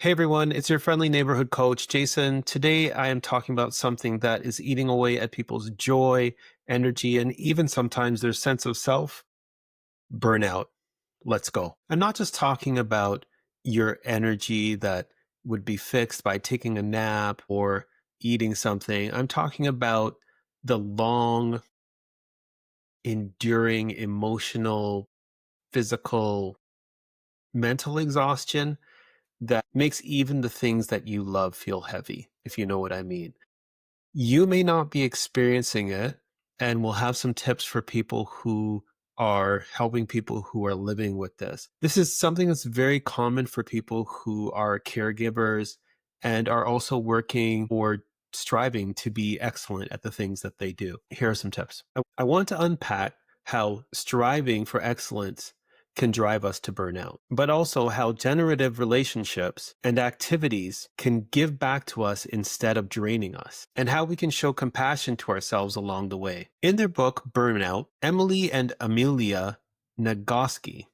Hey everyone, it's your friendly neighborhood coach, Jason. Today I am talking about something that is eating away at people's joy, energy, and even sometimes their sense of self: burnout. Let's go. I'm not just talking about your energy that would be fixed by taking a nap or eating something. I'm talking about the long, enduring, emotional, physical, mental exhaustion that makes even the things that you love feel heavy, if you know what I mean. You may not be experiencing it, and we'll have some tips for people who are helping people who are living with this. This is something that's very common for people who are caregivers and are also working or striving to be excellent at the things that they do. Here are some tips. I want to unpack how striving for excellence can drive us to burnout, but also how generative relationships and activities can give back to us instead of draining us, and how we can show compassion to ourselves along the way. In their book, Burnout, Emily and Amelia Nagoski,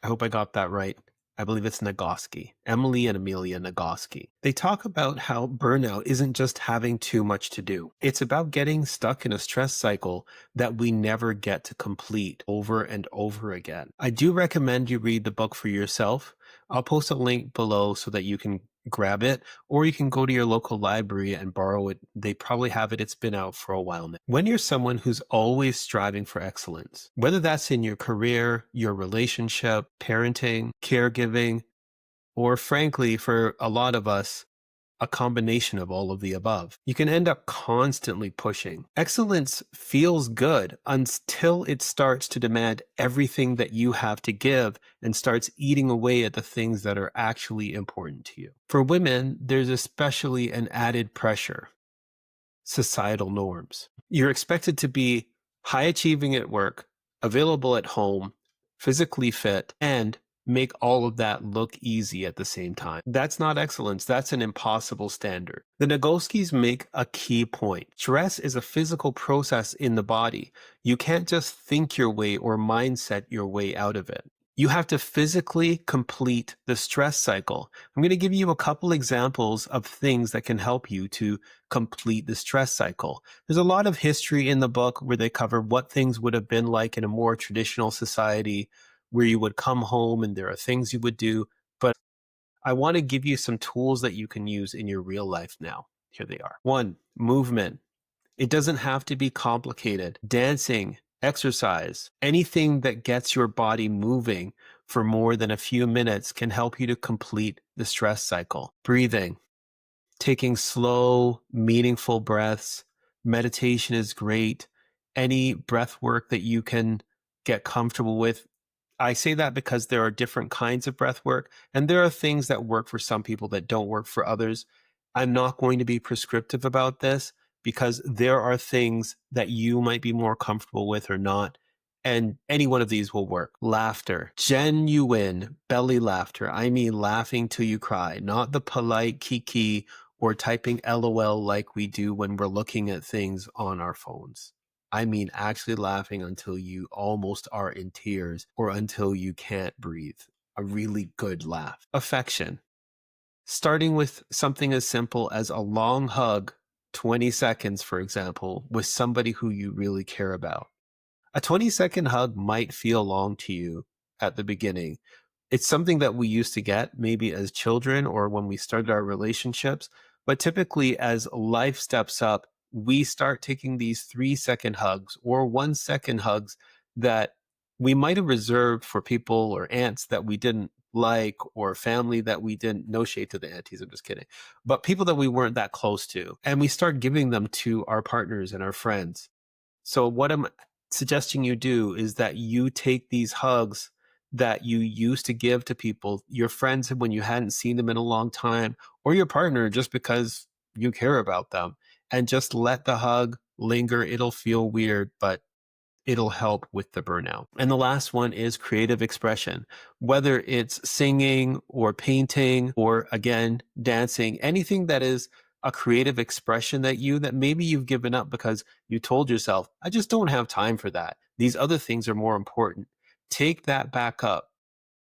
I hope I got that right. I believe it's Nagoski, Emily and Amelia Nagoski. They talk about how burnout isn't just having too much to do. It's about getting stuck in a stress cycle that we never get to complete over and over again. I do recommend you read the book for yourself. I'll post a link below so that you can grab it, or you can go to your local library and borrow it. They probably have it. It's been out for a while now. When you're someone who's always striving for excellence, whether that's in your career, your relationship, parenting, caregiving, or frankly, for a lot of us, a combination of all of the above, you can end up constantly pushing. Excellence feels good until it starts to demand everything that you have to give and starts eating away at the things that are actually important to you. For women, there's especially an added pressure: societal norms. You're expected to be high achieving at work, available at home, physically fit, and make all of that look easy at the same time. That's not excellence. That's an impossible standard. The Nagoskis make a key point. Stress is a physical process in the body. You can't just think your way or mindset your way out of it. You have to physically complete the stress cycle. I'm going to give you a couple examples of things that can help you to complete the stress cycle. There's a lot of history in the book where they cover what things would have been like in a more traditional society, where you would come home and there are things you would do. But I want to give you some tools that you can use in your real life now. Here they are. 1, movement. It doesn't have to be complicated. Dancing, exercise, anything that gets your body moving for more than a few minutes can help you to complete the stress cycle. Breathing, taking slow, meaningful breaths. Meditation is great. Any breath work that you can get comfortable with. I say that because there are different kinds of breath work, and there are things that work for some people that don't work for others. I'm not going to be prescriptive about this because there are things that you might be more comfortable with or not, and any one of these will work. Laughter, genuine belly laughter. I mean laughing till you cry, not the polite kiki or typing LOL like we do when we're looking at things on our phones. I mean actually laughing until you almost are in tears or until you can't breathe. A really good laugh. Affection. Starting with something as simple as a long hug, 20 seconds, for example, with somebody who you really care about. A 20-second hug might feel long to you at the beginning. It's something that we used to get maybe as children or when we started our relationships. But typically, as life steps up, we start taking these 3-second hugs or 1-second hugs that we might have reserved for people or aunts that we didn't like, or family that we didn't, no shade to the aunties, I'm just kidding, but people that we weren't that close to. And we start giving them to our partners and our friends. So what I'm suggesting you do is that you take these hugs that you used to give to people, your friends when you hadn't seen them in a long time, or your partner just because you care about them, and just let the hug linger. It'll feel weird, but it'll help with the burnout. And the last one is creative expression. Whether it's singing or painting or, again, dancing, anything that is a creative expression that maybe you've given up because you told yourself, I just don't have time for that. These other things are more important. Take that back up.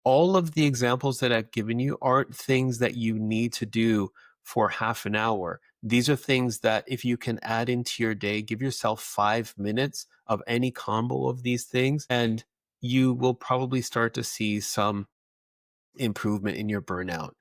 All of the examples that I've given you aren't things that you need to do for half an hour. These are things that if you can add into your day, give yourself 5 minutes of any combo of these things, and you will probably start to see some improvement in your burnout.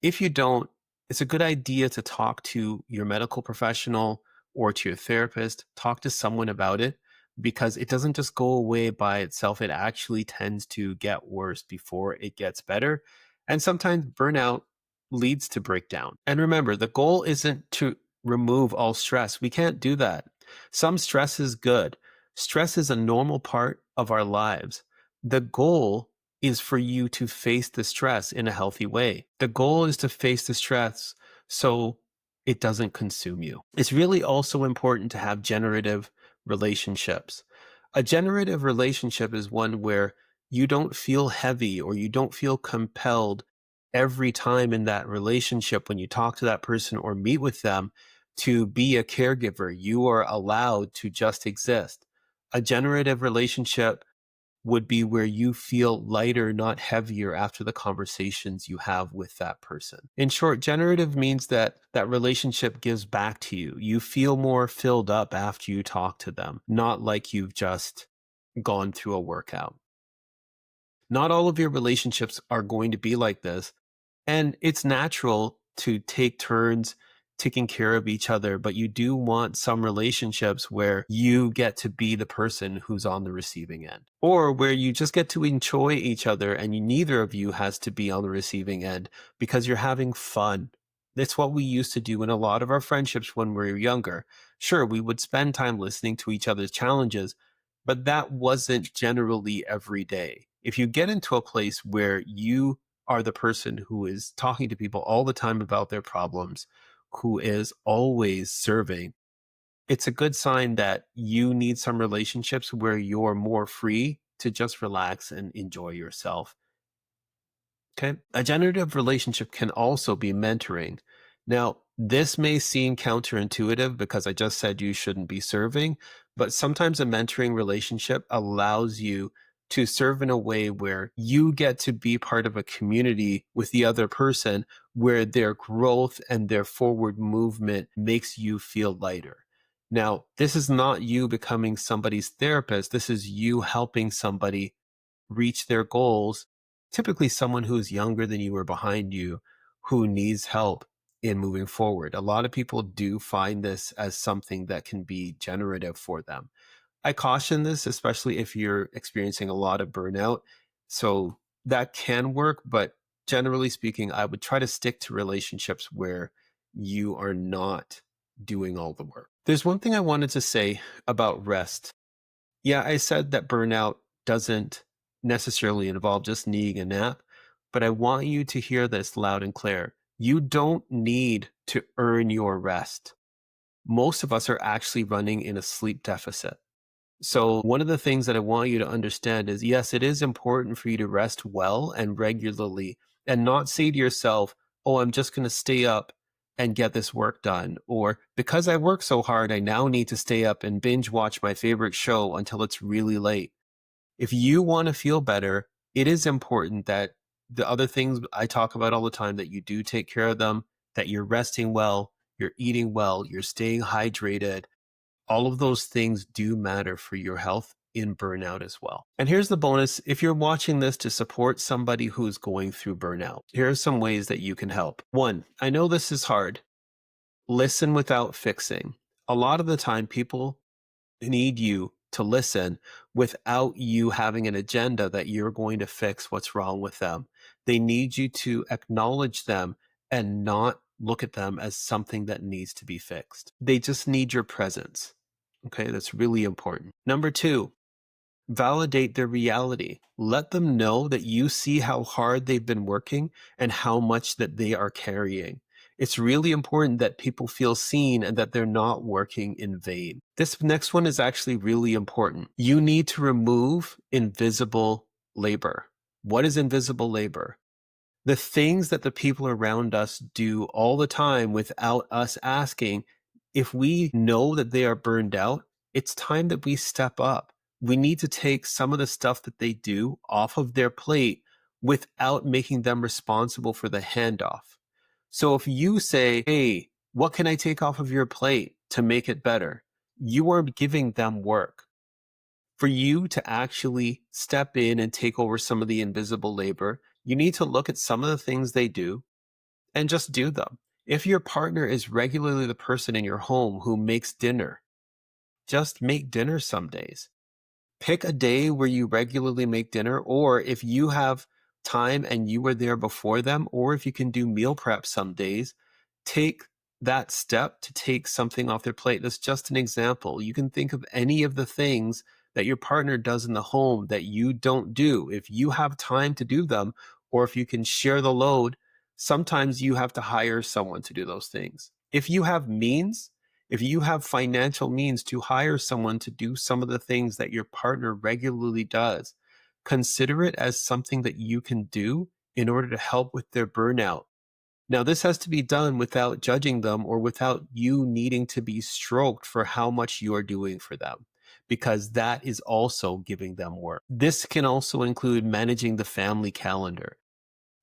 If you don't, it's a good idea to talk to your medical professional or to your therapist, talk to someone about it because it doesn't just go away by itself. It actually tends to get worse before it gets better. And sometimes burnout leads to breakdown. And remember, the goal isn't to remove all stress. We can't do that. Some stress is good. Stress is a normal part of our lives. The goal is for you to face the stress in a healthy way. The goal is to face the stress so it doesn't consume you. It's really also important to have generative relationships. A generative relationship is one where you don't feel heavy or you don't feel compelled every time in that relationship when you talk to that person or meet with them to be a caregiver. You are allowed to just exist. A generative relationship would be where you feel lighter, not heavier after the conversations you have with that person. In short, generative means that that relationship gives back to you. You feel more filled up after you talk to them, not like you've just gone through a workout. Not all of your relationships are going to be like this. And it's natural to take turns taking care of each other, but you do want some relationships where you get to be the person who's on the receiving end, or where you just get to enjoy each other and neither of you has to be on the receiving end because you're having fun. That's what we used to do in a lot of our friendships when we were younger. Sure, we would spend time listening to each other's challenges, but that wasn't generally every day. If you get into a place where you are the person who is talking to people all the time about their problems, who is always serving, it's a good sign that you need some relationships where you're more free to just relax and enjoy yourself. Okay. A generative relationship can also be mentoring. Now, this may seem counterintuitive because I just said you shouldn't be serving, but sometimes a mentoring relationship allows you to serve in a way where you get to be part of a community with the other person where their growth and their forward movement makes you feel lighter. Now, this is not you becoming somebody's therapist. This is you helping somebody reach their goals, typically someone who's younger than you or behind you who needs help in moving forward. A lot of people do find this as something that can be generative for them. I caution this, especially if you're experiencing a lot of burnout. So that can work, but generally speaking, I would try to stick to relationships where you are not doing all the work. There's one thing I wanted to say about rest. Yeah, I said that burnout doesn't necessarily involve just needing a nap, but I want you to hear this loud and clear. You don't need to earn your rest. Most of us are actually running in a sleep deficit. So, one of the things that I want you to understand is yes, it is important for you to rest well and regularly and not say to yourself, oh, I'm just going to stay up and get this work done. Or because I work so hard, I now need to stay up and binge watch my favorite show until it's really late. If you want to feel better, it is important that the other things I talk about all the time, that you do take care of them, that you're resting well, you're eating well, you're staying hydrated. All of those things do matter for your health in burnout as well. And here's the bonus. If you're watching this to support somebody who's going through burnout, here are some ways that you can help. One, I know this is hard. Listen without fixing. A lot of the time, people need you to listen without you having an agenda that you're going to fix what's wrong with them. They need you to acknowledge them and not look at them as something that needs to be fixed. They just need your presence. Okay, that's really important. Number two, validate their reality. Let them know that you see how hard they've been working and how much that they are carrying. It's really important that people feel seen and that they're not working in vain. This next one is actually really important. You need to remove invisible labor. What is invisible labor? The things that the people around us do all the time without us asking. If we know that they are burned out, it's time that we step up. We need to take some of the stuff that they do off of their plate without making them responsible for the handoff. So if you say, hey, what can I take off of your plate to make it better? You are giving them work. For you to actually step in and take over some of the invisible labor, you need to look at some of the things they do and just do them. If your partner is regularly the person in your home who makes dinner, just make dinner some days. Pick a day where you regularly make dinner, or if you have time and you were there before them, or if you can do meal prep some days, take that step to take something off their plate. That's just an example. You can think of any of the things that your partner does in the home that you don't do. If you have time to do them, or if you can share the load, sometimes you have to hire someone to do those things. If you have means, if you have financial means to hire someone to do some of the things that your partner regularly does, consider it as something that you can do in order to help with their burnout. Now, this has to be done without judging them or without you needing to be stroked for how much you're doing for them, because that is also giving them work. This can also include managing the family calendar,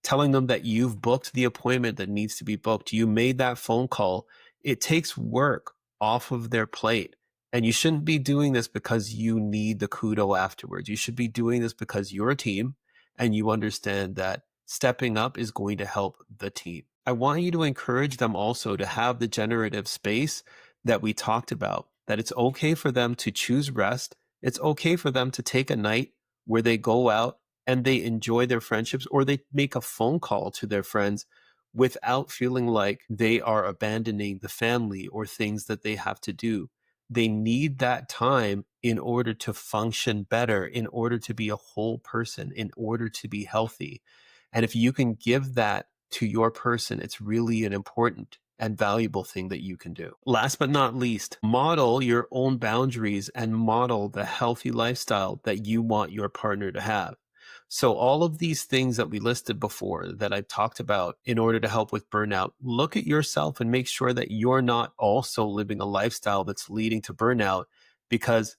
telling them that you've booked the appointment that needs to be booked. You made that phone call. It takes work off of their plate. And you shouldn't be doing this because you need the kudo afterwards. You should be doing this because you're a team and you understand that stepping up is going to help the team. I want you to encourage them also to have the generative space that we talked about, that it's okay for them to choose rest. It's okay for them to take a night where they go out and they enjoy their friendships, or they make a phone call to their friends without feeling like they are abandoning the family or things that they have to do. They need that time in order to function better, in order to be a whole person, in order to be healthy. And if you can give that to your person, it's really an important and valuable thing that you can do. Last but not least, model your own boundaries and model the healthy lifestyle that you want your partner to have. So all of these things that we listed before that I've talked about in order to help with burnout, look at yourself and make sure that you're not also living a lifestyle that's leading to burnout, because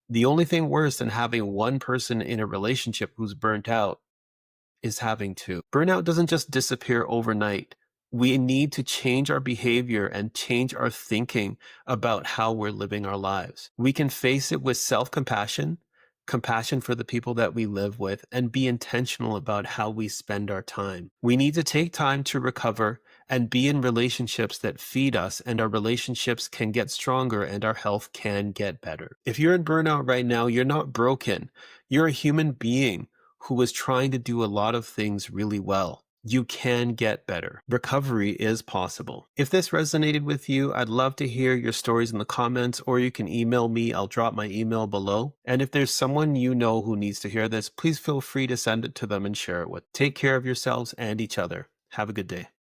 the only thing worse than having one person in a relationship who's burnt out is having two. Burnout doesn't just disappear overnight. We need to change our behavior and change our thinking about how we're living our lives. We can face it with self-compassion, compassion for the people that we live with, and be intentional about how we spend our time. We need to take time to recover and be in relationships that feed us, and our relationships can get stronger and our health can get better. If you're in burnout right now, you're not broken. You're a human being who is trying to do a lot of things really well. You can get better. Recovery is possible. If this resonated with you, I'd love to hear your stories in the comments, or you can email me. I'll drop my email below. And if there's someone you know who needs to hear this, please feel free to send it to them and share it with. Take care of yourselves and each other. Have a good day.